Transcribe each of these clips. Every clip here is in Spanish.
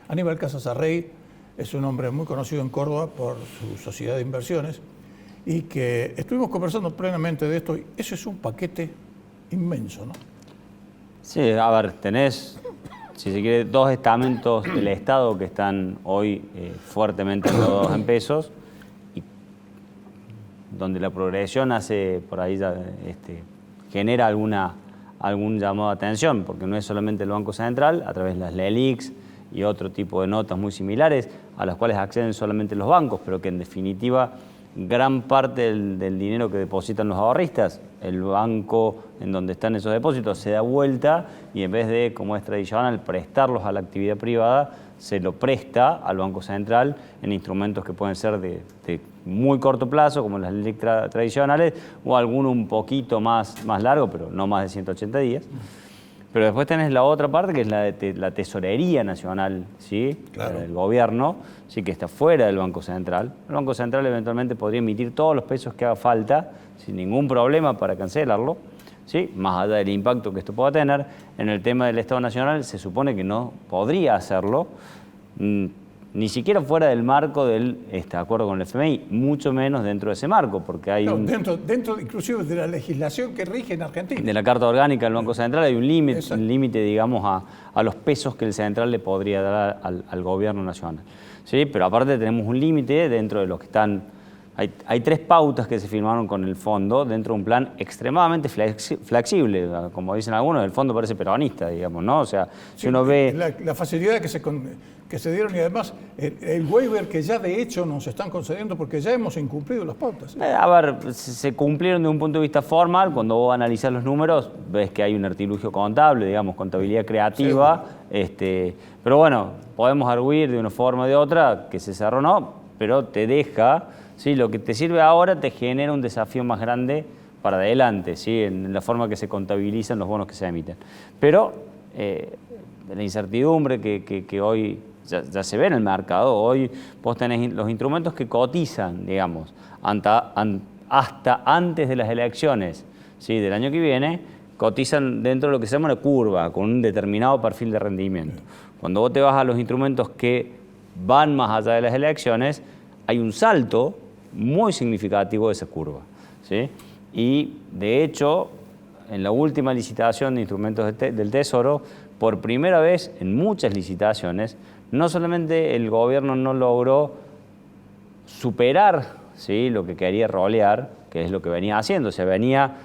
Aníbal Casas Arrey es un hombre muy conocido en Córdoba por su sociedad de inversiones y que estuvimos conversando plenamente de esto. Y eso es un paquete inmenso, ¿no? Sí, a ver, tenés, si se quiere, dos estamentos del Estado que están hoy fuertemente endeudados en pesos, y donde la progresión hace, por ahí ya, genera algún llamado de atención, porque no es solamente el Banco Central, a través de las LELIQs y otro tipo de notas muy similares, a las cuales acceden solamente los bancos, pero que en definitiva gran parte del dinero que depositan los ahorristas, el banco en donde están esos depósitos se da vuelta y en vez de, como es tradicional, prestarlos a la actividad privada, se lo presta al Banco Central en instrumentos que pueden ser de muy corto plazo, como las LELIQ tradicionales, o alguno un poquito más largo, pero no más de 180 días. Pero después tenés la otra parte, que es la Tesorería Nacional, ¿sí? Claro. El gobierno, ¿sí? Que está fuera del Banco Central. El Banco Central eventualmente podría emitir todos los pesos que haga falta, sin ningún problema para cancelarlo, ¿sí? Más allá del impacto que esto pueda tener. En el tema del Estado Nacional se supone que no podría hacerlo, ni siquiera fuera del marco del acuerdo con el FMI, mucho menos dentro de ese marco, porque hay dentro inclusive de la legislación que rige en Argentina. De la Carta Orgánica del Banco Central hay un límite, digamos, a los pesos que el Central le podría dar al Gobierno Nacional. ¿Sí? Pero aparte tenemos un límite dentro de los que están... Hay 3 pautas que se firmaron con el fondo dentro de un plan extremadamente flexible. Como dicen algunos, el fondo parece peronista, digamos, ¿no? O sea, si uno ve... La facilidad que se dieron y además el waiver que ya de hecho nos están concediendo porque ya hemos incumplido las pautas. A ver, se cumplieron de un punto de vista formal. Cuando vos analizás los números, ves que hay un artilugio contable, digamos, contabilidad creativa. Pero bueno, podemos arguir de una forma o de otra que se cerró, no, pero te deja... ¿Sí? Lo que te sirve ahora te genera un desafío más grande para adelante, ¿sí? En la forma que se contabilizan los bonos que se emiten. Pero la incertidumbre que hoy ya se ve en el mercado, hoy vos tenés los instrumentos que cotizan, digamos, hasta antes de las elecciones, ¿sí? Del año que viene, cotizan dentro de lo que se llama una curva, con un determinado perfil de rendimiento. Cuando vos te vas a los instrumentos que van más allá de las elecciones, hay un salto muy significativo de esa curva, ¿sí? Y de hecho, en la última licitación de instrumentos del Tesoro, por primera vez en muchas licitaciones, no solamente el gobierno no logró superar, ¿sí? Lo que quería rolear, que es lo que venía haciendo, se venía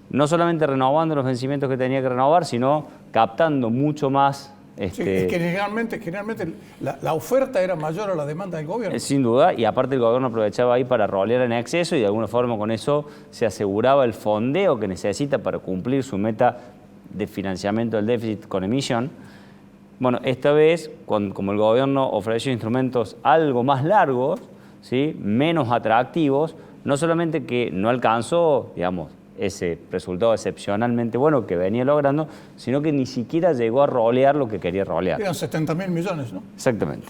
no solamente renovando los vencimientos que tenía que renovar, sino captando mucho más. Sí, es que generalmente la oferta era mayor a la demanda del gobierno. Sin duda, y aparte el gobierno aprovechaba ahí para rolear en exceso y de alguna forma con eso se aseguraba el fondeo que necesita para cumplir su meta de financiamiento del déficit con emisión. Bueno, esta vez, como el gobierno ofreció instrumentos algo más largos, ¿sí? Menos atractivos, no solamente que no alcanzó, digamos, ese resultado excepcionalmente bueno que venía logrando, sino que ni siquiera llegó a rolear lo que quería rolear. Eran 70.000 millones, ¿no? Exactamente.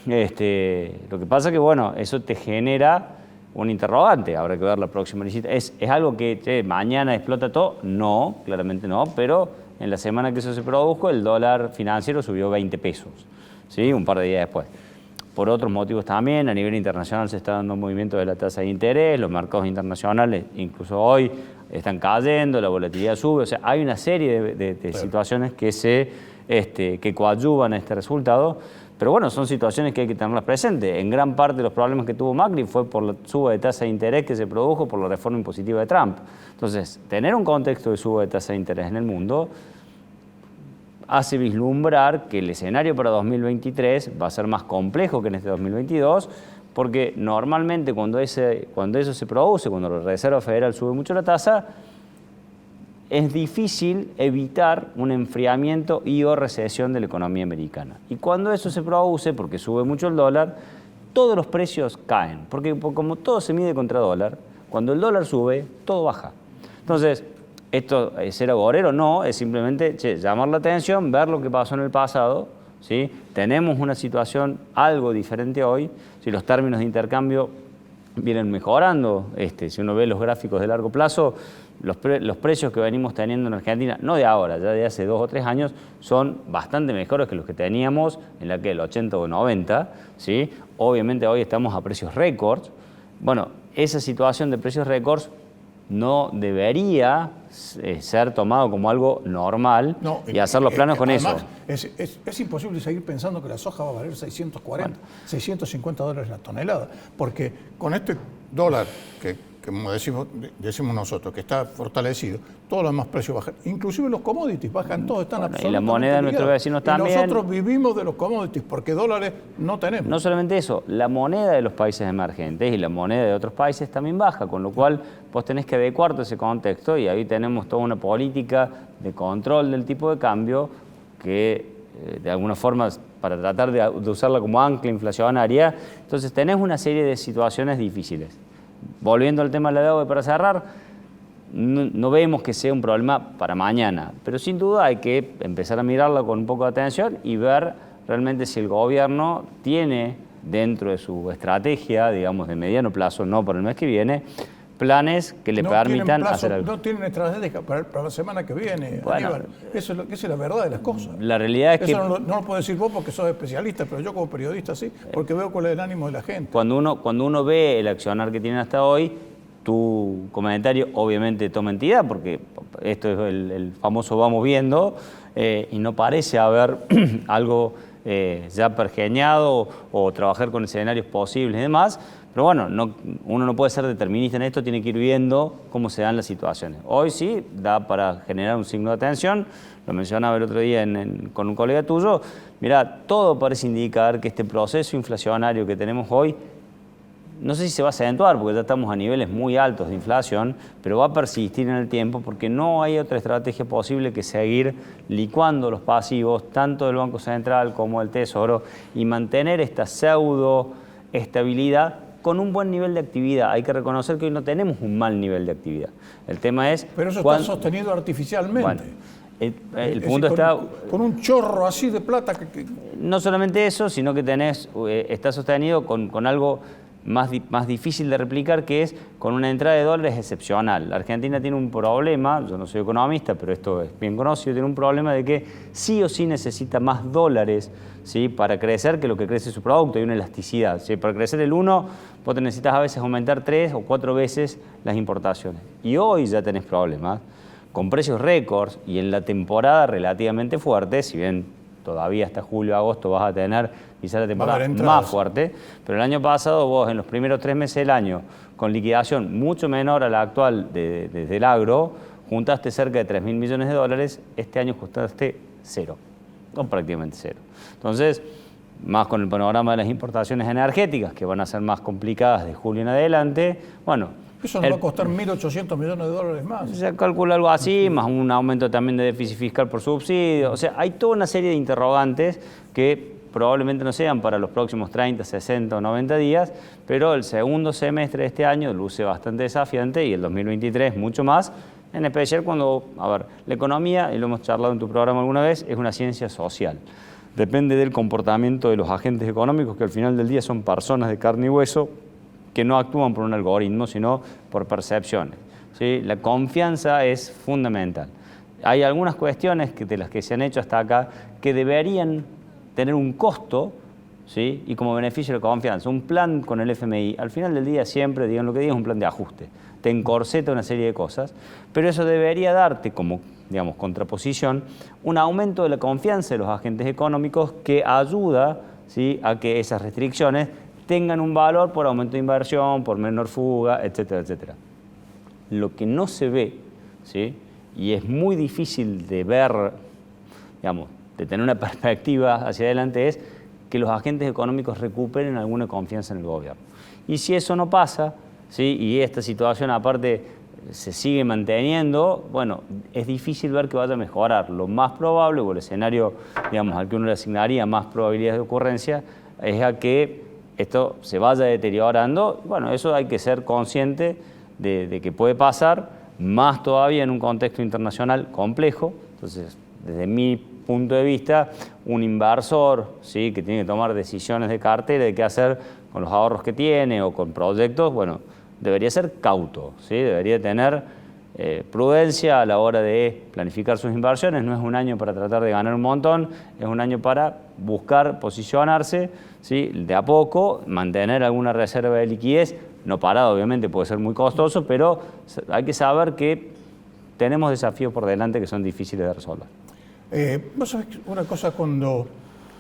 Lo que pasa es que, bueno, eso te genera un interrogante. Habrá que ver la próxima licitación. ¿Es algo que mañana explota todo? No, claramente no, pero en la semana que eso se produjo, el dólar financiero subió 20 pesos, ¿sí? Un par de días después. Por otros motivos también, a nivel internacional se está dando un movimiento de la tasa de interés, los mercados internacionales, incluso hoy, están cayendo, la volatilidad sube, o sea, hay una serie de situaciones que coadyuvan a este resultado, pero bueno, son situaciones que hay que tenerlas presentes. En gran parte de los problemas que tuvo Macri fue por la suba de tasa de interés que se produjo por la reforma impositiva de Trump. Entonces, tener un contexto de suba de tasa de interés en el mundo hace vislumbrar que el escenario para 2023 va a ser más complejo que en este 2022, porque normalmente cuando eso se produce, cuando la Reserva Federal sube mucho la tasa, es difícil evitar un enfriamiento y o recesión de la economía americana. Y cuando eso se produce, porque sube mucho el dólar, todos los precios caen, porque como todo se mide contra dólar, cuando el dólar sube, todo baja. Entonces, ¿esto es ser agorero? No, es simplemente llamar la atención, ver lo que pasó en el pasado, ¿sí? Tenemos una situación algo diferente hoy, si los términos de intercambio vienen mejorando, si uno ve los gráficos de largo plazo, los precios que venimos teniendo en Argentina, no de ahora, ya de hace 2 o 3 años, son bastante mejores que los que teníamos en la que el 80 o 90, ¿sí? Obviamente hoy estamos a precios récords. Bueno, esa situación de precios récords no debería ser tomado como algo normal y hacer los planos con además, eso. Es imposible seguir pensando que la soja va a valer 640, $650 la tonelada, porque con este dólar que como decimos nosotros, que está fortalecido, todos los demás precios bajan, inclusive los commodities bajan, todos están absolutamente y la moneda de nuestros vecinos también. Y nosotros vivimos de los commodities, porque dólares no tenemos. No solamente eso, la moneda de los países emergentes y la moneda de otros países también baja, con lo cual vos tenés que adecuarte a ese contexto y ahí tenemos toda una política de control del tipo de cambio que de alguna forma para tratar de usarla como ancla inflacionaria. Entonces tenés una serie de situaciones difíciles. Volviendo al tema de la deuda, para cerrar, no vemos que sea un problema para mañana, pero sin duda hay que empezar a mirarlo con un poco de atención y ver realmente si el gobierno tiene dentro de su estrategia, digamos, de mediano plazo, no para el mes que viene, planes que le permitan hacer algo. No tienen estrategia para la semana que viene, bueno, Aníbal. Esa es la verdad de las cosas. La realidad es que... Eso no lo puedes decir vos porque sos especialista, pero yo como periodista sí, porque veo cuál es el ánimo de la gente. Cuando uno ve el accionar que tienen hasta hoy, tu comentario obviamente toma entidad, porque esto es el famoso vamos viendo, y no parece haber algo ya pergeñado o trabajar con escenarios posibles y demás. Pero bueno, uno no puede ser determinista en esto, tiene que ir viendo cómo se dan las situaciones. Hoy sí da para generar un signo de atención, lo mencionaba el otro día con un colega tuyo. Mirá, todo parece indicar que este proceso inflacionario que tenemos hoy, no sé si se va a acentuar, porque ya estamos a niveles muy altos de inflación, pero va a persistir en el tiempo porque no hay otra estrategia posible que seguir licuando los pasivos, tanto del Banco Central como del Tesoro, y mantener esta pseudo estabilidad con un buen nivel de actividad. Hay que reconocer que hoy no tenemos un mal nivel de actividad. El tema es... Pero eso está sostenido artificialmente. Bueno, el punto está... Con un chorro así de plata que... No solamente eso, sino que está sostenido con algo más difícil de replicar, que es con una entrada de dólares excepcional. La Argentina tiene un problema, yo no soy economista, pero esto es bien conocido, tiene un problema de que sí o sí necesita más dólares, ¿sí?, para crecer que lo que crece su producto. Hay una elasticidad, ¿sí? Para crecer el 1, vos necesitas a veces aumentar 3 o 4 veces las importaciones. Y hoy ya tenés problemas con precios récords y en la temporada relativamente fuerte, si bien todavía hasta julio, agosto vas a tener quizás la temporada más fuerte, pero el año pasado vos en los primeros 3 meses del año, con liquidación mucho menor a la actual desde el agro, juntaste cerca de 3.000 millones de dólares, este año juntaste 0, o prácticamente 0. Entonces, más con el panorama de las importaciones energéticas, que van a ser más complicadas de julio en adelante, bueno... Eso nos va a costar 1.800 millones de dólares más. Se calcula algo así, más un aumento también de déficit fiscal por subsidio. O sea, hay toda una serie de interrogantes que probablemente no sean para los próximos 30, 60 o 90 días, pero el segundo semestre de este año luce bastante desafiante y el 2023 mucho más, en especial cuando, a ver, la economía, y lo hemos charlado en tu programa alguna vez, es una ciencia social. Depende del comportamiento de los agentes económicos, que al final del día son personas de carne y hueso, que no actúan por un algoritmo, sino por percepciones, ¿sí? La confianza es fundamental. Hay algunas cuestiones de las que se han hecho hasta acá que deberían tener un costo, ¿sí?, y como beneficio de la confianza. Un plan con el FMI, al final del día siempre, digan lo que digan, es un plan de ajuste. Te encorseta una serie de cosas, pero eso debería darte como, digamos, contraposición, un aumento de la confianza de los agentes económicos que ayuda, ¿sí?, a que esas restricciones tengan un valor por aumento de inversión, por menor fuga, etcétera, etcétera. Lo que no se ve, ¿sí?, y es muy difícil de ver, digamos, de tener una perspectiva hacia adelante, es que los agentes económicos recuperen alguna confianza en el gobierno. Y si eso no pasa, ¿sí?, y esta situación aparte se sigue manteniendo, bueno, es difícil ver que vaya a mejorar. Lo más probable, o el escenario, digamos, al que uno le asignaría más probabilidades de ocurrencia, es a que esto se vaya deteriorando. Bueno, eso hay que ser consciente de que puede pasar, más todavía en un contexto internacional complejo. Entonces, desde mi punto de vista, un inversor, ¿sí?, que tiene que tomar decisiones de cartera de qué hacer con los ahorros que tiene o con proyectos, bueno, debería ser cauto, ¿sí?, debería tener prudencia a la hora de planificar sus inversiones. No es un año para tratar de ganar un montón, es un año para buscar posicionarse, ¿sí? De a poco, mantener alguna reserva de liquidez, no parado obviamente, puede ser muy costoso, pero hay que saber que tenemos desafíos por delante que son difíciles de resolver. Vos sabés una cosa, cuando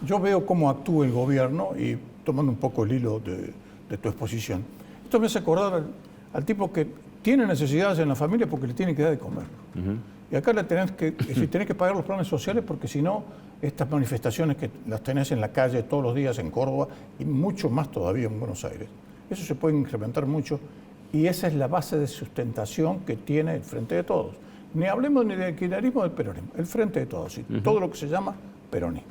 yo veo cómo actúa el gobierno, y tomando un poco el hilo de tu exposición, esto me hace acordar al tipo que tiene necesidades en la familia porque le tienen que dar de comer. Y acá tenés que pagar los planes sociales, porque si no, estas manifestaciones que las tenés en la calle todos los días en Córdoba y mucho más todavía en Buenos Aires, eso se puede incrementar mucho, y esa es la base de sustentación que tiene el Frente de Todos. Ni hablemos ni del kirchnerismo, del peronismo, el Frente de Todos, y todo lo que se llama peronismo.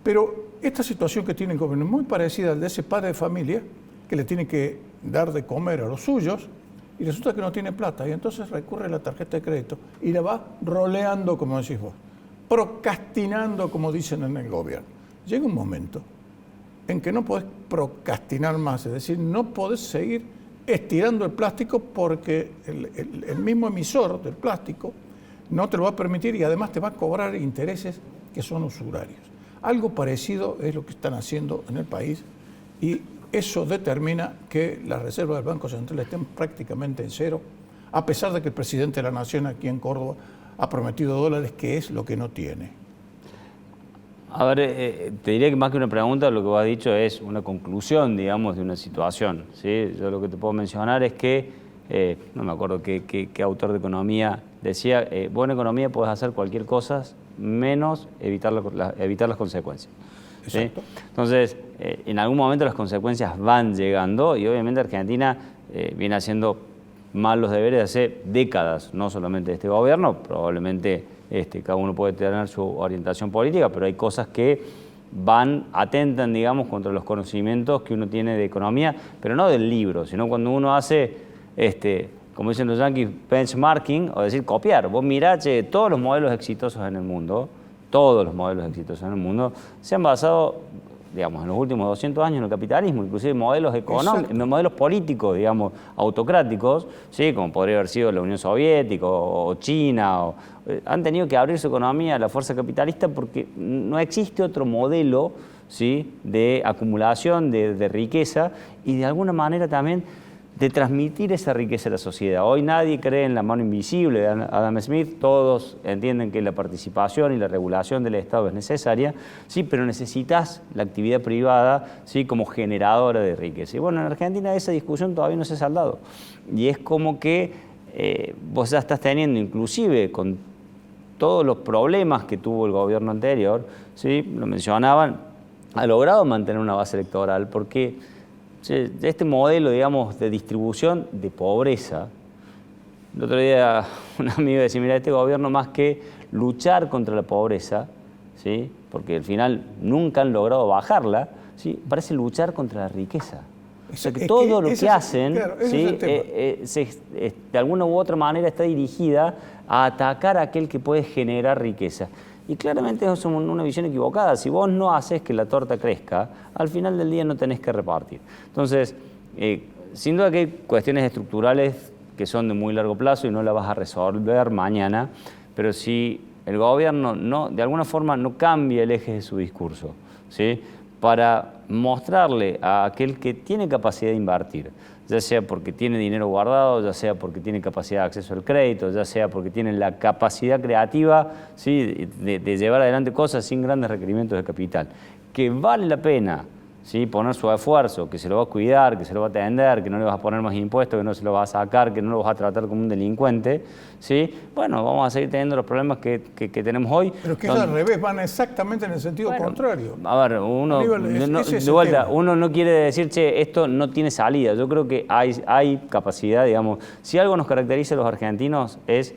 Pero esta situación que tiene el gobierno es muy parecida al de ese padre de familia que le tiene que dar de comer a los suyos y resulta que no tiene plata, y entonces recurre a la tarjeta de crédito y la va roleando, como decís vos, procrastinando, como dicen en el gobierno. Llega un momento en que no podés procrastinar más, es decir, no podés seguir estirando el plástico, porque el mismo emisor del plástico no te lo va a permitir y además te va a cobrar intereses que son usurarios. Algo parecido es lo que están haciendo en el país, y eso determina que las reservas del Banco Central estén prácticamente en cero, a pesar de que el presidente de la Nación aquí en Córdoba ha prometido dólares, que es lo que no tiene. A ver, te diría que más que una pregunta, lo que vos has dicho es una conclusión, digamos, de una situación, ¿sí? Yo lo que te puedo mencionar es que, no me acuerdo qué autor de economía decía, buena economía puedes hacer cualquier cosa menos evitar las consecuencias. ¿Sí? Entonces, en algún momento las consecuencias van llegando, y obviamente Argentina viene haciendo mal los deberes hace décadas, no solamente de este gobierno, probablemente cada uno puede tener su orientación política, pero hay cosas que atentan, digamos, contra los conocimientos que uno tiene de economía, pero no del libro, sino cuando uno hace, como dicen los yanquis, benchmarking, o decir, copiar. Vos mirá, todos los modelos exitosos en el mundo, se han basado, digamos, en los últimos 200 años en el capitalismo, inclusive modelos económicos, modelos políticos, digamos, autocráticos, ¿sí? Como podría haber sido la Unión Soviética o China, han tenido que abrir su economía a la fuerza capitalista porque no existe otro modelo, ¿sí? De acumulación de riqueza y de alguna manera también de transmitir esa riqueza a la sociedad. Hoy nadie cree en la mano invisible de Adam Smith, todos entienden que la participación y la regulación del Estado es necesaria, sí, pero necesitas la actividad privada, sí, como generadora de riqueza. Y bueno, en Argentina esa discusión todavía no se ha saldado. Y es como que vos ya estás teniendo, inclusive con todos los problemas que tuvo el gobierno anterior, sí, lo mencionaban, ha logrado mantener una base electoral porque este modelo, digamos, de distribución de pobreza. El otro día un amigo decía, mira, este gobierno más que luchar contra la pobreza, ¿sí? Porque al final nunca han logrado bajarla, ¿sí? Parece luchar contra la riqueza. O sea, que todo lo que hacen, claro, ¿sí? De alguna u otra manera está dirigida a atacar a aquel que puede generar riqueza. Y claramente eso es una visión equivocada. Si vos no haces que la torta crezca, al final del día no tenés que repartir. Entonces, sin duda que hay cuestiones estructurales que son de muy largo plazo y no las vas a resolver mañana, pero si el gobierno de alguna forma no cambia el eje de su discurso, ¿sí? Para mostrarle a aquel que tiene capacidad de invertir, ya sea porque tiene dinero guardado, ya sea porque tiene capacidad de acceso al crédito, ya sea porque tiene la capacidad creativa, ¿sí? de llevar adelante cosas sin grandes requerimientos de capital, que vale la pena, ¿sí? Poner su esfuerzo, que se lo va a cuidar, que se lo va a atender, que no le vas a poner más impuestos, que no se lo vas a sacar, que no lo vas a tratar como un delincuente, ¿sí? Bueno, vamos a seguir teniendo los problemas que tenemos hoy. Pero que es al revés, van exactamente en el sentido contrario. A ver, uno no quiere decir, che, esto no tiene salida. Yo creo que hay capacidad, digamos. Si algo nos caracteriza a los argentinos es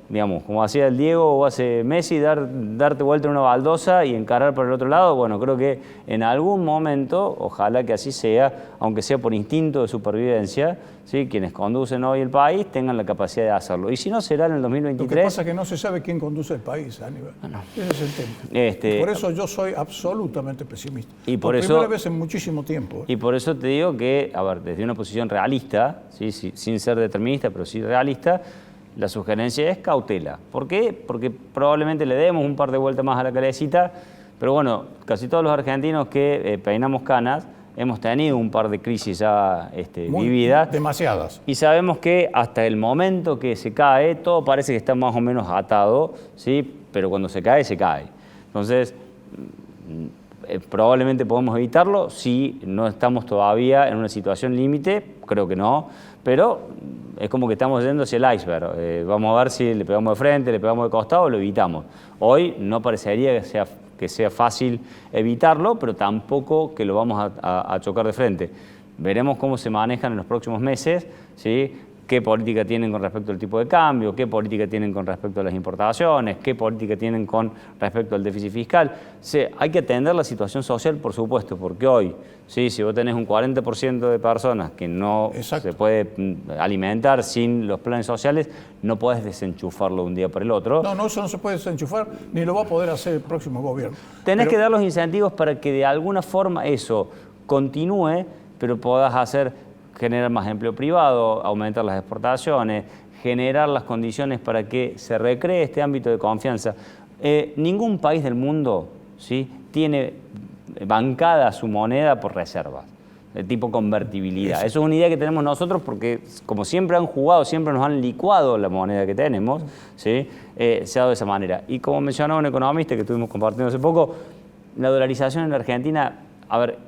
digamos, como hacía el Diego o hace Messi, darte vuelta en una baldosa y encarar por el otro lado. Bueno, creo que en algún momento, ojalá que así sea, aunque sea por instinto de supervivencia, ¿sí?, quienes conducen hoy el país tengan la capacidad de hacerlo. Y si no, será en el 2023. Lo que pasa es que no se sabe quién conduce el país, Aníbal. Ese es el tema. Y por eso yo soy absolutamente pesimista. Y por eso, primera vez en muchísimo tiempo. Y por eso te digo que, a ver, desde una posición realista, ¿sí?, sin ser determinista, pero sí realista, la sugerencia es cautela. ¿Por qué? Porque probablemente le demos un par de vueltas más a la calecita, pero bueno, casi todos los argentinos que peinamos canas hemos tenido un par de crisis ya vividas. Demasiadas. Y sabemos que hasta el momento que se cae, todo parece que está más o menos atado, ¿sí?, pero cuando se cae, se cae. Entonces, probablemente podemos evitarlo si no estamos todavía en una situación límite, creo que no, pero es como que estamos yendo hacia el iceberg. Vamos a ver si le pegamos de frente, le pegamos de costado o lo evitamos. Hoy no parecería que sea fácil evitarlo, pero tampoco que lo vamos a chocar de frente. Veremos cómo se manejan en los próximos meses, ¿sí?, qué política tienen con respecto al tipo de cambio, qué política tienen con respecto a las importaciones, qué política tienen con respecto al déficit fiscal. Hay que atender la situación social, por supuesto, porque hoy, ¿sí?, si vos tenés un 40% de personas que no se puede alimentar sin los planes sociales, no podés desenchufarlo de un día para el otro. No, eso no se puede desenchufar, ni lo va a poder hacer el próximo gobierno. Tenés que dar los incentivos para que de alguna forma eso continúe, pero podás generar más empleo privado, aumentar las exportaciones, generar las condiciones para que se recree este ámbito de confianza. Ningún país del mundo, ¿sí?, tiene bancada su moneda por reservas, de tipo convertibilidad. Eso es una idea que tenemos nosotros porque, como siempre han jugado, siempre nos han licuado la moneda que tenemos, ¿sí?, se ha dado de esa manera. Y como mencionaba un economista que estuvimos compartiendo hace poco, la dolarización en la Argentina, a ver,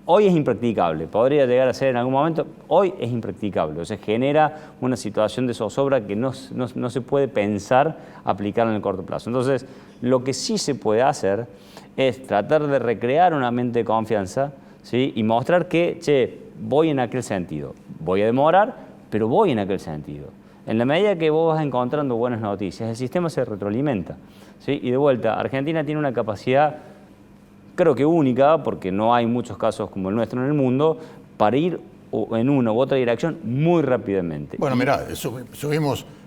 hoy es impracticable, podría llegar a ser en algún momento, hoy es impracticable, o sea, genera una situación de zozobra que no se puede pensar aplicar en el corto plazo. Entonces, lo que sí se puede hacer es tratar de recrear un ambiente de confianza, ¿sí?, y mostrar que, voy en aquel sentido, voy a demorar, pero voy en aquel sentido. En la medida que vos vas encontrando buenas noticias, el sistema se retroalimenta, ¿sí? Y de vuelta, Argentina tiene una capacidad, creo que única, porque no hay muchos casos como el nuestro en el mundo, para ir en una u otra dirección muy rápidamente. Bueno, mirá,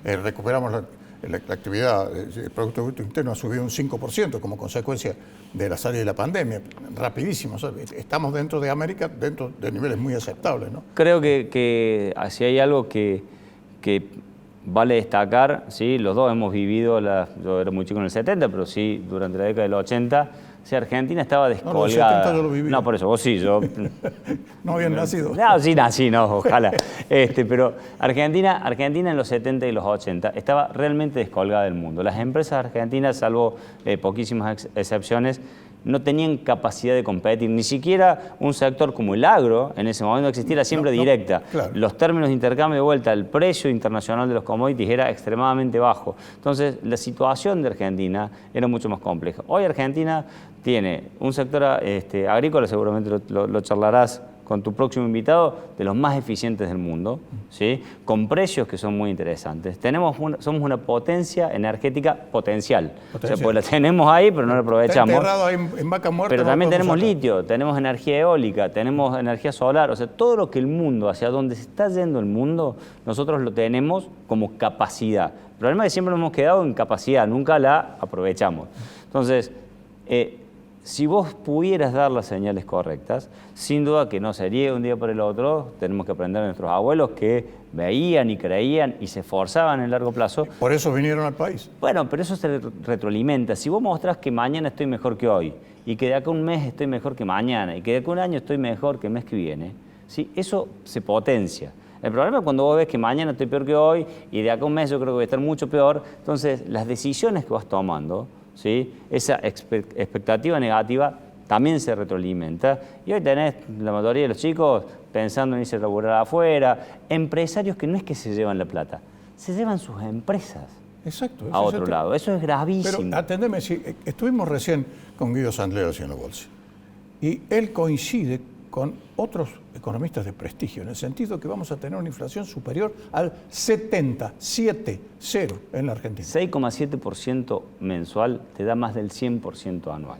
recuperamos la actividad, el Producto Bruto Interno ha subido un 5% como consecuencia de la salida de la pandemia, rapidísimo. O sea, estamos dentro de América, dentro de niveles muy aceptables, ¿no? Creo que si hay algo que vale destacar, ¿sí?, los dos hemos vivido, yo era muy chico en el 70, pero sí durante la década del 80, si Argentina estaba descolgada. No, en el 70 yo lo viví. No, por eso, vos sí, yo... No habían nacido. No, sí nací, no, ojalá. Pero Argentina en los 70 y los 80 estaba realmente descolgada del mundo. Las empresas argentinas, salvo poquísimas excepciones, no tenían capacidad de competir, ni siquiera un sector como el agro, en ese momento existía la siembra directa. Claro. Los términos de intercambio de vuelta, el precio internacional de los commodities era extremadamente bajo. Entonces, la situación de Argentina era mucho más compleja. Hoy Argentina tiene un sector agrícola, seguramente lo charlarás con tu próximo invitado, de los más eficientes del mundo, ¿sí?, con precios que son muy interesantes. Somos una potencia energética potencial. O sea, pues la tenemos ahí, pero no la aprovechamos. Está enterrado ahí en vaca muerta. Pero también tenemos litio, tenemos energía eólica, tenemos energía solar. O sea, todo lo que el mundo, hacia donde se está yendo el mundo, nosotros lo tenemos como capacidad. El problema es que siempre nos hemos quedado en capacidad, nunca la aprovechamos. Entonces, si vos pudieras dar las señales correctas, sin duda que no sería un día para el otro, tenemos que aprender de nuestros abuelos que veían y creían y se esforzaban en el largo plazo. Por eso vinieron al país. Bueno, pero eso se retroalimenta. Si vos mostrás que mañana estoy mejor que hoy, y que de acá a un mes estoy mejor que mañana, y que de acá a un año estoy mejor que el mes que viene, ¿sí?, eso se potencia. El problema es cuando vos ves que mañana estoy peor que hoy, y de acá a un mes yo creo que voy a estar mucho peor, entonces las decisiones que vas tomando, ¿sí?, esa expectativa negativa también se retroalimenta. Y hoy tenés la mayoría de los chicos pensando en irse a laburar afuera, empresarios que no es que se llevan la plata, se llevan sus empresas. Exacto, a otro lado. Eso es gravísimo. Pero atendeme, si estuvimos recién con Guido Sandler haciendo bolsa, y él coincide con otros economistas de prestigio, en el sentido que vamos a tener una inflación superior al 77,0 en la Argentina. 6,7% mensual te da más del 100% anual.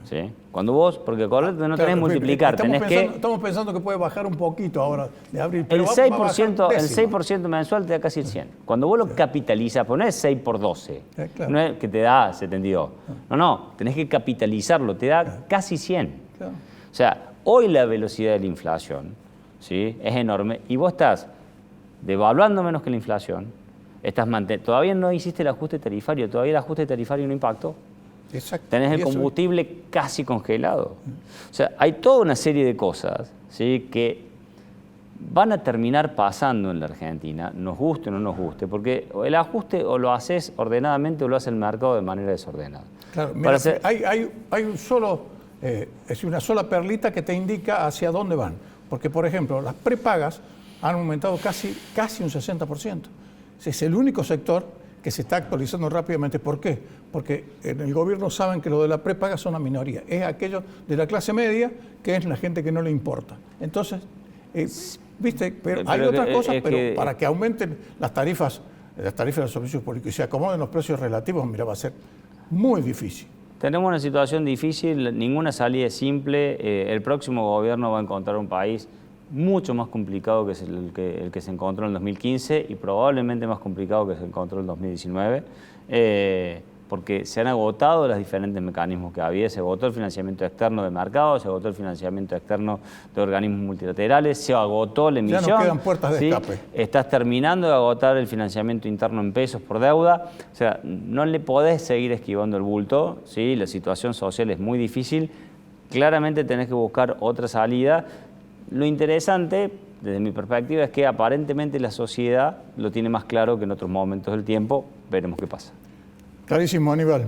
¿Sí? Cuando vos, porque acordate, no tenés que multiplicar, Estamos pensando que puede bajar un poquito ahora de abril, pero el 6% mensual te da casi el 100. Cuando vos lo capitalizas, pues no es 6 por 12, claro. no es que te da 72. No, tenés que capitalizarlo, te da casi 100. Claro. O sea, hoy la velocidad de la inflación, ¿sí?, es enorme y vos estás devaluando menos que la inflación, todavía no hiciste el ajuste tarifario, todavía el ajuste tarifario no impactó. Exacto. Tenés el combustible casi congelado. O sea, hay toda una serie de cosas, ¿sí?, que van a terminar pasando en la Argentina, nos guste o no nos guste, porque el ajuste o lo haces ordenadamente o lo hace el mercado de manera desordenada. Claro, mira, hay un solo, es una sola perlita que te indica hacia dónde van. Porque, por ejemplo, las prepagas han aumentado casi un 60%. Es el único sector que se está actualizando rápidamente. ¿Por qué? Porque en el gobierno saben que lo de la prepaga son una minoría. Es aquello de la clase media, que es la gente que no le importa. Entonces, ¿viste? Pero hay otras cosas, pero para que aumenten las tarifas de los servicios públicos y se acomoden los precios relativos, mira, va a ser muy difícil. Tenemos una situación difícil, ninguna salida es simple. El próximo gobierno va a encontrar un país mucho más complicado que el que se encontró en el 2015 y probablemente más complicado que se encontró en el 2019, porque se han agotado los diferentes mecanismos que había. Se agotó el financiamiento externo de mercado, se agotó el financiamiento externo de organismos multilaterales, se agotó la emisión. Ya no quedan puertas de escape. Estás terminando de agotar el financiamiento interno en pesos por deuda. O sea, no le podés seguir esquivando el bulto, ¿sí? La situación social es muy difícil. Claramente tenés que buscar otra salida. Lo interesante, desde mi perspectiva, es que aparentemente la sociedad lo tiene más claro que en otros momentos del tiempo. Veremos qué pasa. Clarísimo, Aníbal.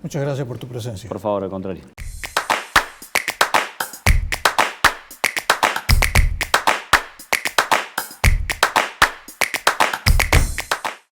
Muchas gracias por tu presencia. Por favor, al contrario.